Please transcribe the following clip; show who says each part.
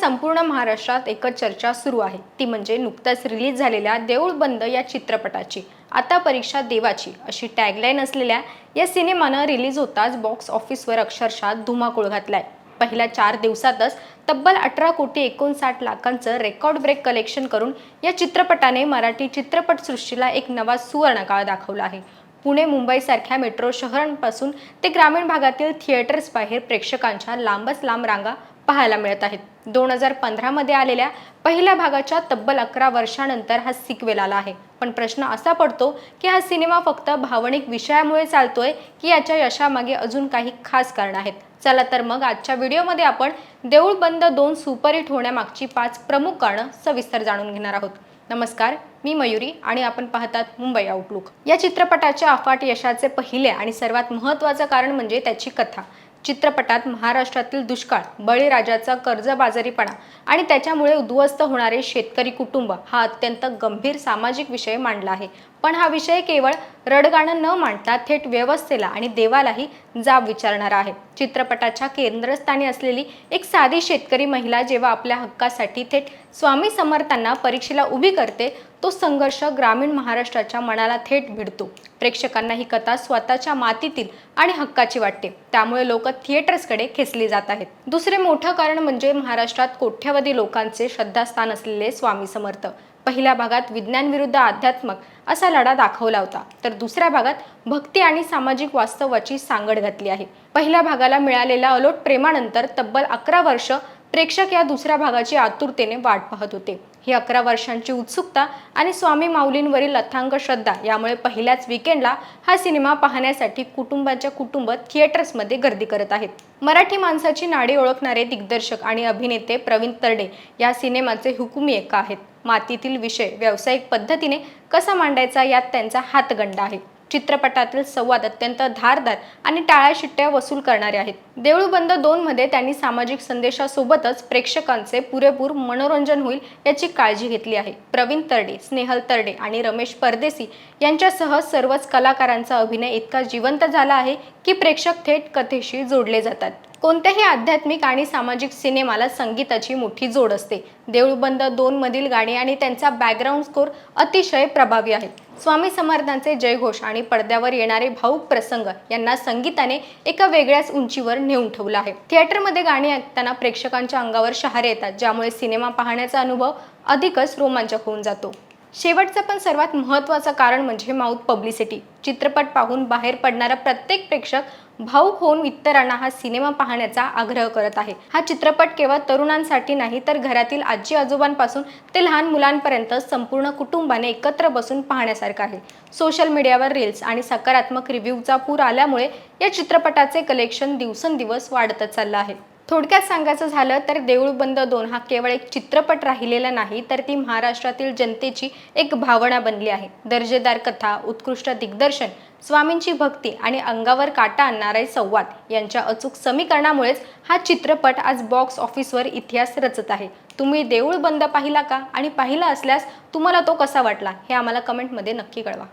Speaker 1: संपूर्ण महाराष्ट्रात एकच चर्चा सुरू आहे, ती म्हणजे नुकताच रिलीज झालेल्या देऊळ बंद या चित्रपटाची. आता परीक्षा देवाची अशी टॅगलाईन असलेल्या या सिनेमानं रिलीज होताच बॉक्स ऑफिसवर अक्षरशः धुमाकूळ घातलाय. पहिल्या 4 दिवसातच तब्बल 18,59,00,000 लाखांचं रेकॉर्ड ब्रेक कलेक्शन करून या चित्रपटाने मराठी चित्रपटसृष्टीला एक नवा सुवर्णकाळ दाखवला आहे. पुणे मुंबई सारख्या मेट्रो शहरांपासून ते ग्रामीण भागातील थिएटर्स बाहेर प्रेक्षकांच्या लांबच लांब रांगा पाहायला मिळत आहेत. 2015 मध्ये आलेल्या पहिल्या भागाच्या तब्बल 11 वर्षांनंतर हा सिक्वेल आला आहे. पण प्रश्न असा पडतो की हा सिनेमा फक्त भावनिक विषयामुळे चालतोय की याच्या यशामागे अजून काही खास कारण आहेत. चला तर मग आजच्या व्हिडिओमध्ये आपण देऊळ बंद 2 सुपरहिट होण्यामागची 5 प्रमुख कारणं सविस्तर जाणून घेणार आहोत. नमस्कार, मी मयुरी आणि आपण पाहतात मुंबई आउटलुक. या चित्रपटाच्या अफाट यशाचे पहिले आणि सर्वात महत्त्वाचं कारण म्हणजे त्याची कथा. चित्रपटात महाराष्ट्रातील दुष्काळ, बळीराजाचा कर्जबाजारीपणा आणि त्याच्यामुळे उद्ध्वस्त होणारे शेतकरी कुटुंब हा अत्यंत गंभीर सामाजिक विषय मांडला आहे. पण हा विषय केवळ रडगाणं न मांडता थेट व्यवस्थेला आणि देवालाही जाब विचारणारा आहे. चित्रपटाच्या केंद्रस्थानी असलेली एक साधी शेतकरी महिला जेव्हा आपल्या हक्कासाठी थेट स्वामी समर्थांना परीक्षेला उभी करते, तो संघर्ष ग्रामीण महाराष्ट्राच्या मनाला थेट भिडतो. प्रेक्षकांना ही कथा स्वतःच्या मातीतील आणि हक्काची वाटते, त्यामुळे लोक थिएटर्सकडे खेचली जात आहेत. दुसरे मोठं कारण म्हणजे महाराष्ट्रात कोट्यवधी लोकांचे श्रद्धास्थान असलेले स्वामी समर्थ. पहिल्या भागात विज्ञान विरुद्ध अध्यात्म असा लढा दाखवला होता, तर दुसऱ्या भागात भक्ती आणि सामाजिक वास्तवाची सांगड घातली आहे. पहिल्या भागाला मिळालेल्या अलोट प्रेमानंतर तब्बल 11 वर्ष प्रेक्षक या दुसऱ्या भागाची आतुरतेने वाट पाहत होते. ही 11 वर्षांची उत्सुकता आणि स्वामी माऊलींवरील अथांग श्रद्धा यामुळे पहिल्याच वीकेंडला हा सिनेमा पाहण्यासाठी कुटुंबाच्या कुटुंब थिएटर्समध्ये गर्दी करत आहेत. मराठी माणसाची नाडी ओळखणारे दिग्दर्शक आणि अभिनेते प्रवीण तरडे या सिनेमाचे हुकुमी एका आहेत. मातीतील विषय व्यावसायिक पद्धतीने कसा मांडायचा यात त्यांचा हातगंडा आहे. चित्रपटातील संवाद अत्यंत धारदार आणि टाळ्याशिट्ट्या वसूल करणारे आहेत. देऊळ बंद 2 मध्ये त्यांनी सामाजिक संदेशासोबतच प्रेक्षकांचे पुरेपूर मनोरंजन होईल याची काळजी घेतली आहे. प्रवीण तरडे, स्नेहल तरडे आणि रमेश परदेसी यांच्यासह सर्वच कलाकारांचा अभिनय इतका जिवंत झाला आहे की प्रेक्षक थेट कथेशी जोडले जातात. कोणत्याही आध्यात्मिक आणि सामाजिक सिनेमाला संगीताची मोठी जोड असते. देऊळ बंद 2 मधील गाणी आणि त्यांचा बॅकग्राऊंड स्कोर अतिशय प्रभावी आहे. स्वामी समर्थांचे जयघोष आणि पडद्यावर येणारे भाऊक प्रसंग यांना संगीताने एका वेगळ्याच उंचीवर नेऊन ठेवलं आहे. थिएटरमध्ये गाणी ऐकताना प्रेक्षकांच्या अंगावर शहारे येतात, ज्यामुळे सिनेमा पाहण्याचा अनुभव अधिकच रोमांचक होऊन जातो. शेवटचं पण सर्वात महत्त्वाचं कारण म्हणजे माउथ पब्लिसिटी. चित्रपट पाहून बाहेर पडणारा प्रत्येक प्रेक्षक भावुक होऊन इतरांना हा सिनेमा पाहण्याचा आग्रह करत आहे. हा चित्रपट केवळ तरुणांसाठी नाही, तर घरातील आजी आजोबांपासून ते लहान मुलांपर्यंत संपूर्ण कुटुंबाने एकत्र बसून पाहण्यासारखा आहे. सोशल मीडियावर रील्स आणि सकारात्मक रिव्ह्यूचा पूर आल्यामुळे या चित्रपटाचे कलेक्शन दिवसेंदिवस वाढतच चाललं आहे. थोडक्यात सांगायचं झालं तर देऊळ बंद 2 हा केवळ एक चित्रपट राहिलेला नाही, तर ती महाराष्ट्रातील जनतेची एक भावना बनली आहे. दर्जेदार कथा, उत्कृष्ट दिग्दर्शन, स्वामींची भक्ती आणि अंगावर काटा आणणारे संवाद यांच्या अचूक समीकरणामुळेच हा चित्रपट आज बॉक्स ऑफिसवर इतिहास रचत आहे. तुम्ही देऊळ बंद पाहिला का? आणि पाहिला असल्यास तुम्हाला तो कसा वाटला हे आम्हाला कमेंटमध्ये नक्की कळवा.